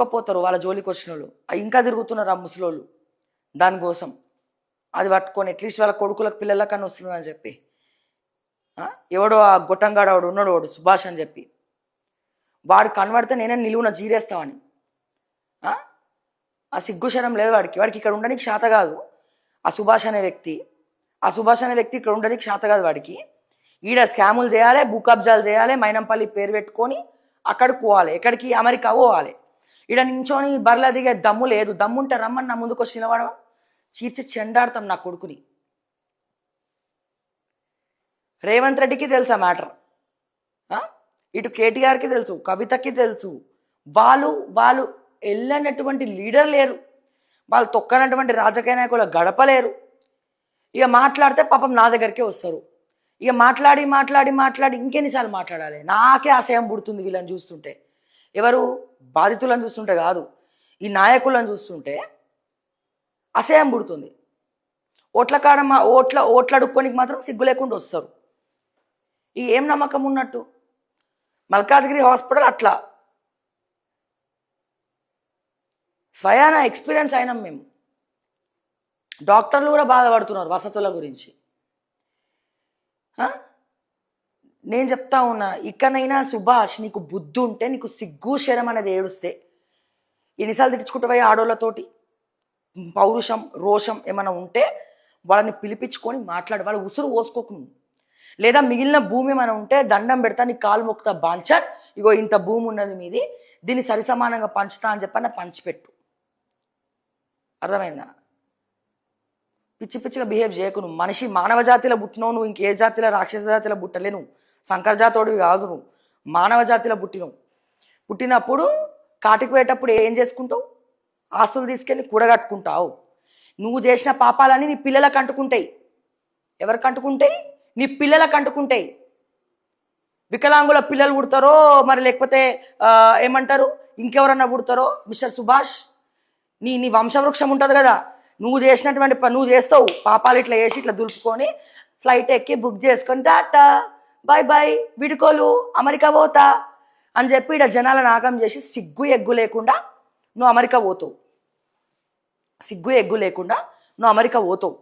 దొరకపోతారు వాళ్ళ జోలికి వచ్చిన వాళ్ళు, ఇంకా తిరుగుతున్నారు ఆ ముసలోళ్ళు దానికోసం. అది పట్టుకొని అట్లీస్ట్ వాళ్ళ కొడుకులకు పిల్లలకన్నా వస్తుందని చెప్పి ఎవడో ఆ గొట్టంగాడు వాడు ఉన్నాడు, వాడు సుభాష్ అని చెప్పి, వాడు కనబడితే నేనే నిలువున జీరేస్తామని. ఆ సిగ్గుశరం లేదు వాడికి. వాడికి ఇక్కడ ఉండడానికి శాత కాదు ఆ సుభాష్ అనే వ్యక్తి. ఆ సుభాష్ అనే వ్యక్తి ఇక్కడ ఉండడానికి శాత కాదు వాడికి. ఈడ స్కాములు చేయాలి, భూకబ్జాలు చేయాలి, మైనంపల్లి పేరు పెట్టుకొని అక్కడికి పోవాలి, ఎక్కడికి అమెరికా పోవాలి. ఈడ నించొని బర్ల దిగే దమ్ము లేదు. దమ్ముంటే రమ్మని నా ముందుకు వచ్చి నిలబడవా, చీర్చి చెండాడతాం నా కొడుకుని. రేవంత్ రెడ్డికి తెలుసా మ్యాటర్, ఇటు కేటీఆర్కి తెలుసు, కవితకి తెలుసు. వాళ్ళు వెళ్ళనటువంటి లీడర్ లేరు, వాళ్ళు తొక్కనటువంటి రాజకీయ నాయకులు గడపలేరు. ఇక మాట్లాడితే పాపం నా దగ్గరికే వస్తారు. ఇక మాట్లాడి మాట్లాడి మాట్లాడి ఇంకెన్నిసార్లు మాట్లాడాలి, నాకే అసహ్యం పుడుతుంది వీళ్ళని చూస్తుంటే. ఎవరు బాధితులను చూస్తుంటే కాదు, ఈ నాయకులను చూస్తుంటే అసహ్యం పుడుతుంది. ఓట్ల కాడ ఓట్లు అడుక్కోనికి మాత్రం సిగ్గు లేకుండా వస్తారు. ఈ ఏం నమ్మకం ఉన్నట్టు? మల్కాజ్గిరి హాస్పిటల్ అట్లా స్వయాన ఎక్స్పీరియన్స్ అయినాం మేము. డాక్టర్లు కూడా బాధపడుతున్నారు వసతుల గురించి. నేను చెప్తా ఉన్నా, ఇకనైనా సుభాష్ నీకు బుద్ధి ఉంటే, నీకు సిగ్గు శరం అనేది ఏడుస్తే, ఎన్నిసార్లు తిట్టించుకుంటూ పోయి ఆడోళ్ళతోటి పౌరుషం రోషం ఏమైనా ఉంటే వాళ్ళని పిలిపించుకొని మాట్లాడి వాళ్ళ ఉసురు పోసుకోకు. లేదా మిగిలిన భూమి ఏమైనా ఉంటే దండం పెడతా, నీ కాలు మొక్కుతా బాంచర్, ఇగో ఇంత భూమి ఉన్నది మీది, దీన్ని సరిసమానంగా పంచుతా అని చెప్పని పంచిపెట్టు. అర్థమైందా? పిచ్చి పిచ్చిగా బిహేవ్ చేయకు. నువ్వు మనిషి మానవ జాతిలో పుట్టినావు, నువ్వు ఇంకే జాతిలో రాక్షస జాతిలో పుట్టలే, నువ్వు శంకర జాతోడివి కాదు, నువ్వు మానవ జాతిలో పుట్టినవు. పుట్టినప్పుడు కాటికి పోయేటప్పుడు ఏం చేసుకుంటావు? ఆస్తులు తీసుకెళ్ళి కూడగట్టుకుంటావు. నువ్వు చేసిన పాపాలన్నీ నీ పిల్లలకు అంటుకుంటాయి. ఎవరికి అంటుకుంటాయి? నీ పిల్లలకు అంటుకుంటాయి. వికలాంగుల పిల్లలు పుడతారో మరి లేకపోతే ఏమంటారు ఇంకెవరన్నా పుడతారో, మిస్టర్ సుభాష్ నీ వంశవృక్షం ఉంటుంది కదా, నువ్వు చేసినటువంటి నువ్వు చేస్తావు పాపాలు, ఇట్లా చేసి ఇట్లా దులుపుకొని ఫ్లైట్ ఎక్కి బుక్ చేసుకొని టాటా బాయ్ బాయ్ విడుకోలు అమెరికా పోతా అని చెప్పి ఇక్కడ జనాలను ఆగం చేసి సిగ్గు ఎగ్గు లేకుండా నువ్వు అమెరికా పోతావు. సిగ్గు ఎగ్గు లేకుండా నువ్వు అమెరికా పోతావు.